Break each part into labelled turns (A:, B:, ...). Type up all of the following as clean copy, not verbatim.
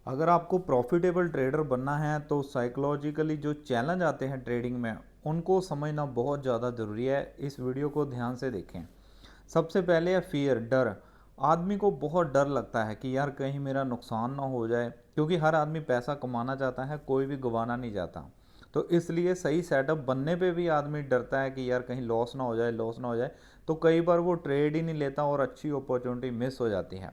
A: अगर आपको profitable trader बनना है तो साइकोलॉजिकली जो चैलेंज आते हैं ट्रेडिंग में उनको समझना बहुत ज़्यादा ज़रूरी है। इस वीडियो को ध्यान से देखें। सबसे पहले है फियर, डर। आदमी को बहुत डर लगता है कि यार कहीं मेरा नुकसान ना हो जाए, क्योंकि हर आदमी पैसा कमाना चाहता है, कोई भी गंवाना नहीं चाहता। तो इसलिए सही सेटअप बनने पे भी आदमी डरता है कि यार कहीं लॉस ना हो जाए, लॉस ना हो जाए। तो कई बार वो ट्रेड ही नहीं लेता और अच्छी अपॉर्चुनिटी मिस हो जाती है।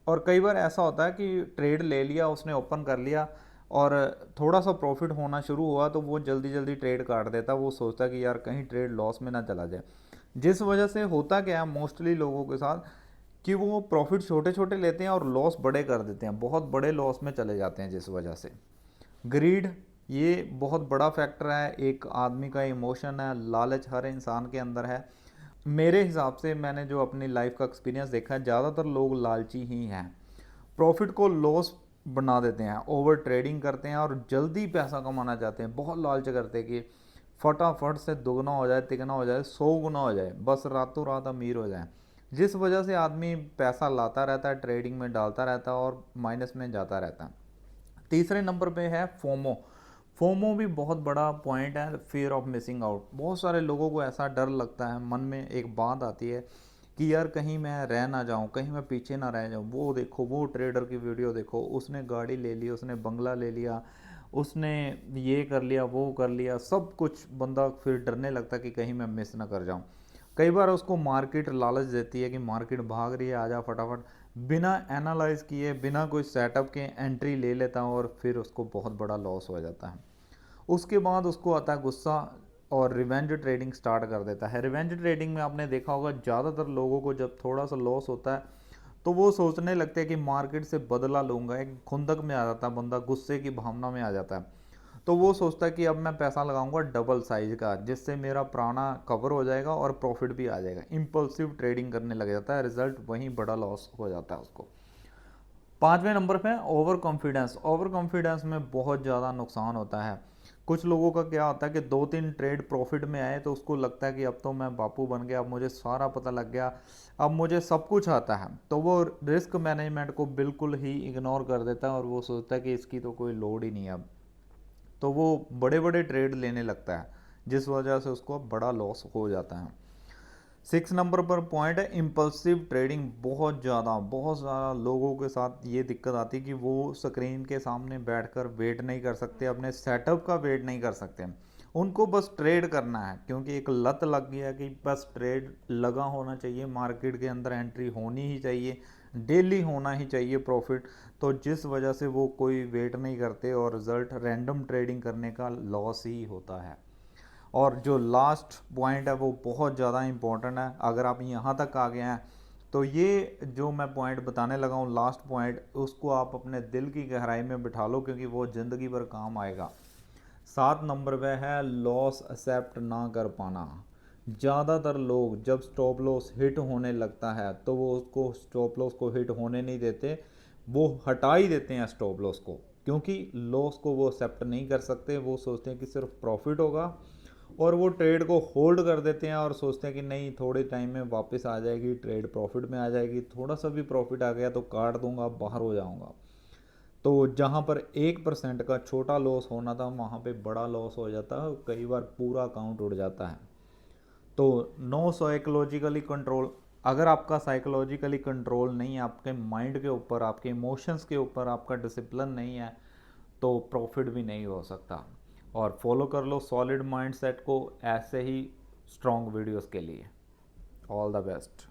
A: और कई बार ऐसा होता है कि ट्रेड ले लिया उसने, ओपन कर लिया और थोड़ा सा प्रॉफिट होना शुरू हुआ तो वो जल्दी जल्दी ट्रेड काट देता। वो सोचता कि यार कहीं ट्रेड लॉस में ना चला जाए। जिस वजह से होता क्या है मोस्टली लोगों के साथ कि वो प्रॉफिट छोटे छोटे लेते हैं और लॉस बड़े कर देते हैं, बहुत बड़े लॉस में चले जाते हैं। जिस वजह से ग्रीड, ये बहुत बड़ा फैक्टर है। एक आदमी का इमोशन है, लालच हर इंसान के अंदर है। मेरे हिसाब से मैंने जो अपनी लाइफ का एक्सपीरियंस देखा है, ज़्यादातर लोग लालची ही हैं। प्रॉफिट को लॉस बना देते हैं, ओवर ट्रेडिंग करते हैं और जल्दी पैसा कमाना चाहते हैं। बहुत लालच करते हैं कि फटाफट से दुगना हो जाए, तिगना हो जाए, 100 गुना हो जाए, बस रातों रात अमीर हो जाए। जिस वजह से आदमी पैसा लाता रहता है, ट्रेडिंग में डालता रहता है और माइनस में जाता रहता है। तीसरे नंबर पे है फोमो। फोमो भी बहुत बड़ा पॉइंट है, फियर ऑफ मिसिंग आउट। बहुत सारे लोगों को ऐसा डर लगता है, मन में एक बात आती है कि यार कहीं मैं रह ना जाऊं, कहीं मैं पीछे ना रह जाऊं। वो देखो, वो ट्रेडर की वीडियो देखो, उसने गाड़ी ले ली, उसने बंगला ले लिया, उसने ये कर लिया, वो कर लिया, सब कुछ। बंदा फिर डरने लगता है कि कहीं मैं मिस ना कर जाऊं। कई बार उसको मार्केट लालच देती है कि मार्केट भाग रही है, आजा फटाफट। बिना एनालाइज किए, बिना कोई सेटअप के एंट्री ले लेता है और फिर उसको बहुत बड़ा लॉस हो जाता है। उसके बाद उसको आता है गुस्सा और रिवेंज ट्रेडिंग स्टार्ट कर देता है। रिवेंज ट्रेडिंग में आपने देखा होगा ज़्यादातर लोगों को जब थोड़ा सा लॉस होता है तो वो सोचने लगते हैं कि मार्केट से बदला लूँगा। एक खुंदक में आ जाता है बंदा, गुस्से की भावना में आ जाता है। तो वो सोचता है कि अब मैं पैसा लगाऊंगा डबल साइज का, जिससे मेरा पुराना कवर हो जाएगा और प्रॉफिट भी आ जाएगा। इम्पल्सिव ट्रेडिंग करने लग जाता है, रिजल्ट वहीं बड़ा लॉस हो जाता है उसको। पांचवें नंबर पे ओवर कॉन्फिडेंस। ओवर कॉन्फिडेंस में बहुत ज़्यादा नुकसान होता है। कुछ लोगों का क्या होता है कि 2-3 ट्रेड प्रॉफिट में आए तो उसको लगता है कि अब तो मैं बापू बन गया, अब मुझे सारा पता लग गया, अब मुझे सब कुछ आता है। तो वो रिस्क मैनेजमेंट को बिल्कुल ही इग्नोर कर देता है और वो सोचता है कि इसकी तो कोई लोड ही नहीं है अब। तो वो बड़े बड़े ट्रेड लेने लगता है, जिस वजह से उसको बड़ा लॉस हो जाता है। 6 नंबर पर पॉइंट है इम्पल्सिव ट्रेडिंग। बहुत ज़्यादा लोगों के साथ ये दिक्कत आती है कि वो स्क्रीन के सामने बैठकर वेट नहीं कर सकते, अपने सेटअप का वेट नहीं कर सकते। उनको बस ट्रेड करना है, क्योंकि एक लत लग गया है कि बस ट्रेड लगा होना चाहिए, मार्केट के अंदर एंट्री होनी ही चाहिए, डेली होना ही चाहिए प्रॉफिट। तो जिस वजह से वो कोई वेट नहीं करते और रिजल्ट रैंडम ट्रेडिंग करने का लॉस ही होता है। और जो लास्ट पॉइंट है वो बहुत ज़्यादा इम्पोर्टेंट है। अगर आप यहाँ तक आ गए हैं तो ये जो मैं पॉइंट बताने लगा हूँ, लास्ट पॉइंट, उसको आप अपने दिल की गहराई में बिठा लो, क्योंकि वो ज़िंदगी भर काम आएगा। 7 नंबर पे है लॉस एक्सेप्ट ना कर पाना। ज़्यादातर लोग जब स्टॉप लॉस हिट होने लगता है तो वो उसको स्टॉप लॉस को हिट होने नहीं देते, वो हटा ही देते हैं स्टॉप लॉस को, क्योंकि लॉस को वो एक्सेप्ट नहीं कर सकते। वो सोचते हैं कि सिर्फ प्रॉफिट होगा और वो ट्रेड को होल्ड कर देते हैं और सोचते हैं कि नहीं, थोड़े टाइम में वापस आ जाएगी, ट्रेड प्रॉफिट में आ जाएगी, थोड़ा सा भी प्रॉफिट आ गया तो काट दूंगा, बाहर हो जाऊंगा। तो जहाँ पर 1% का छोटा लॉस होना था वहाँ पे बड़ा लॉस हो जाता है, कई बार पूरा अकाउंट उड़ जाता है। तो नो साइकोलॉजिकली कंट्रोल। अगर आपका साइकोलॉजिकली कंट्रोल नहीं है, आपके माइंड के ऊपर, आपके इमोशंस के ऊपर आपका डिसिप्लिन नहीं है, तो प्रॉफिट भी नहीं हो सकता। और फॉलो कर लो सॉलिड माइंडसेट को ऐसे ही स्ट्रॉन्ग वीडियोस के लिए। All the best.